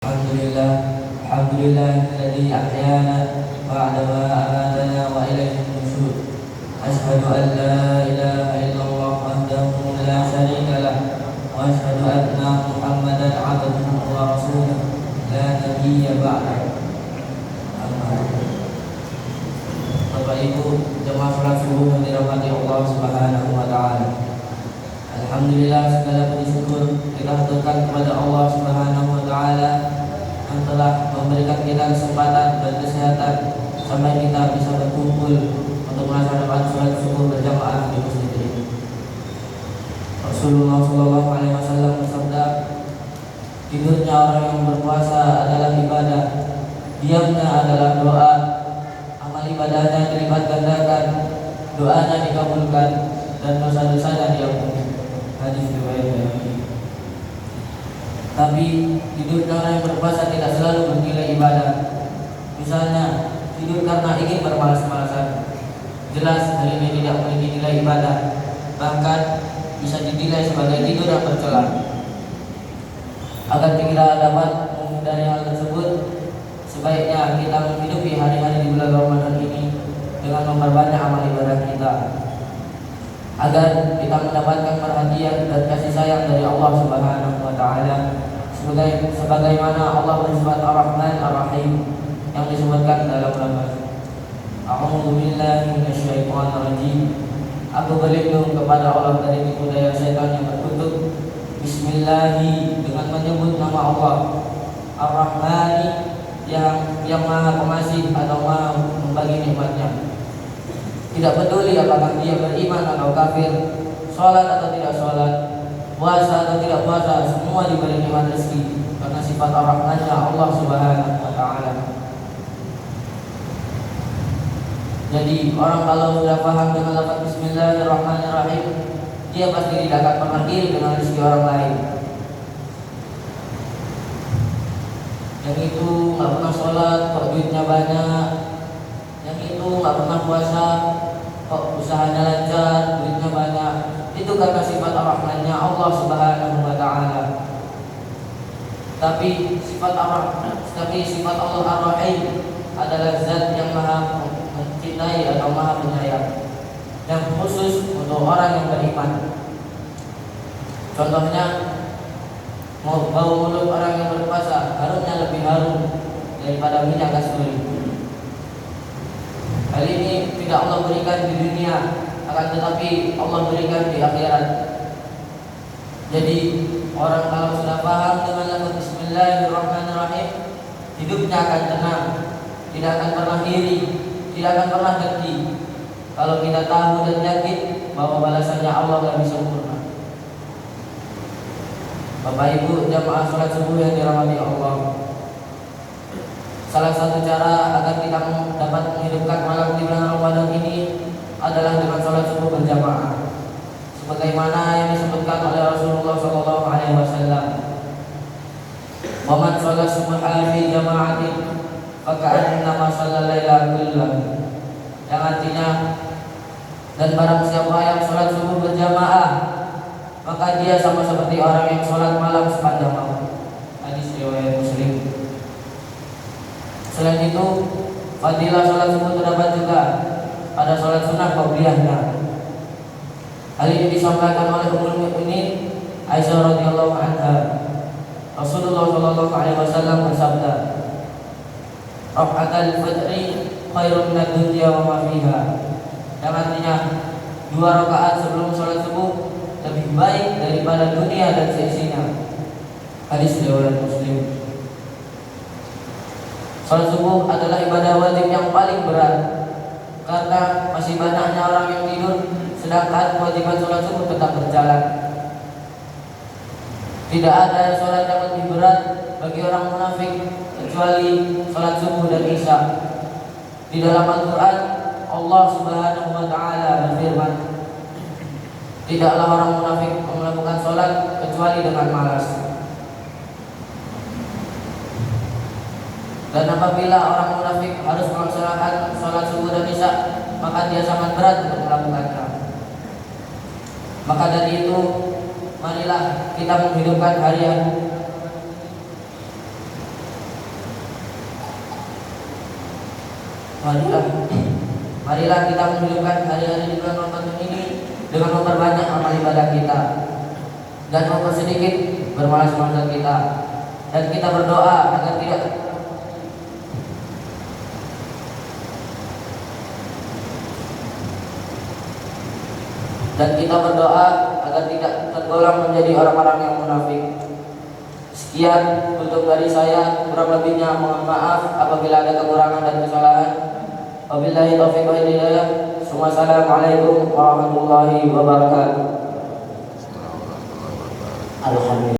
Alhamdulillahilladzi ahyana ba'da ma amatana wa ilaihi nusyur. Asyhadu an la ilaha illallah wahdahu la syarika lah wa asyhadu anna Muhammadan 'abduhu wa rasuluh la nabiyya ba'dahu. Bapak Ibu jemaah salat subuh yang dirahmati Allah Subhanahu wa taala. Alhamdulillah, segala puji syukur kita haturkan kepada Allah Subhanahu wa taala yang telah memberikan kita kesempatan dan kesehatan sampai kita bisa berkumpul untuk melaksanakan salat subuh berjamaah di masjid ini. Rasulullah sallallahu alaihi wasallam bersabda, tidurnya orang yang berpuasa adalah ibadah, diamnya adalah doa, amal ibadahnya dilipat gandakan, doanya dikabulkan, dan dosa-dosanya diampuni. Hadis riwayat Bukhari. Tapi tidur karena yang berpuasa tidak selalu bernilai ibadah. Misalnya tidur karena ingin bermalas-malasan, jelas hal ini tidak memiliki nilai ibadah, bahkan bisa dinilai sebagai tidur yang tercela. Agar kita dapat menghindari hal tersebut, sebaiknya kita menghidupi hari-hari di bulan Ramadan ini dengan memperbanyak amal ibadah kita, agar kita mendapatkan perhatian dan kasih sayang dari Allah Subhanahu wa taala, sebagaimana Allah bersifat Ar-Rahman Ar-Rahim yang disebutkan dalam Al-Qur'an. A'udzu billahi minasyaitonir rajim. Aku berlindung kepada Allah dari tipu daya setan yang berkutuk. Bismillahi, dengan menyebut nama Allah. Ar-Rahmani, yang Maha Pengasih atau Maha membagi nikmatnya. Tidak peduli apakah dia beriman atau kafir, sholat atau tidak sholat, puasa atau tidak puasa, semua diberi nikmat rezeki karena sifat Ar-Rahmannya Allah Subhanahu wa taala. Jadi orang kalau sudah paham dengan lafaz Bismillahirrahmanirrahim, dia pasti tidak akan pernah iri dengan rezeki orang lain. Yang itu nggak pernah sholat, kok duitnya banyak. Yang itu nggak pernah puasa, kok usahanya lancar, duitnya banyak. Itu karena sifat Ar-Rahmannya Allah Subhanahu wa taala. Tapi sifat Allah Ar-Rahim adalah zat yang Maha mencintai atau Maha penyayang, yang khusus untuk orang yang beriman. Contohnya, bau mulut orang yang berpuasa harumnya lebih harum daripada minyak kasturi. Hal ini tidak Allah berikan di dunia, akan tetapi Allah berikan di akhirat. Jadi orang kalau sudah paham dengan lafaz Bismillahirrahmanirrahim, hidupnya akan tenang, tidak akan pernah iri, tidak akan pernah dengki. Kalau kita tahu dan yakin bahwa balasannya Allah lebih sempurna. Bapak Ibu jamaah salat subuh yang dirahmati Allah, salah satu cara agar kita dapat menghidupkan malam di bulan Ramadan ini adalah dengan salat subuh berjamaah, sebagaimana yang disebutkan oleh Rasulullah sallallahu alaihi wasallam. Wa man shalla subha fi jama'atin fa ka'annama shalla laila kullahu. Yang artinya, dan barang siapa yang salat subuh berjamaah, maka dia sama seperti orang yang sholat malam sepanjang malam. Hadis riwayat Muslim. Selain itu, fadilah sholat subuh terdapat juga pada sholat sunnah qabliyahnya. Hal ini disampaikan oleh Ummul Mukminin Aisyah radhiyallahu anha. Rasulullah sallallahu alaihi wasallam bersabda, "Raka'atul fajri khairun minad dunya wa ma fiha." Yang artinya, 2 rakaat sebelum sholat subuh lebih baik daripada dunia dan seisinya. Hadis riwayat Muslim. Salat subuh adalah ibadah wajib yang paling berat, karena masih banyaknya orang yang tidur, sedangkan kewajiban salat subuh tetap berjalan. Tidak ada salat yang lebih berat bagi orang munafik kecuali salat subuh dan isya. Di dalam Al-Quran, Allah Subhanahu wa taala berfirman, tidaklah orang munafik melakukan sholat kecuali dengan malas. Dan apabila orang munafik harus melaksanakan sholat subuh dan isya, maka dia sangat berat untuk melakukannya. Maka dari itu, marilah kita menghidupkan harian Marilah, marilah kita menghidupkan hari-hari di bulan Ramadan ini dengan memperbanyak amal ibadah kita dan mempersedikit bermalas-malasan kita, dan kita berdoa agar tidak tergolong menjadi orang-orang yang munafik. Sekian untuk dari saya, kurang lebihnya mohon maaf apabila ada kekurangan dan kesalahan. Wabillahi taufiq wal hidayah. Wassalamualaikum warahmatullahi wabarakatuh. Alhamdulillah.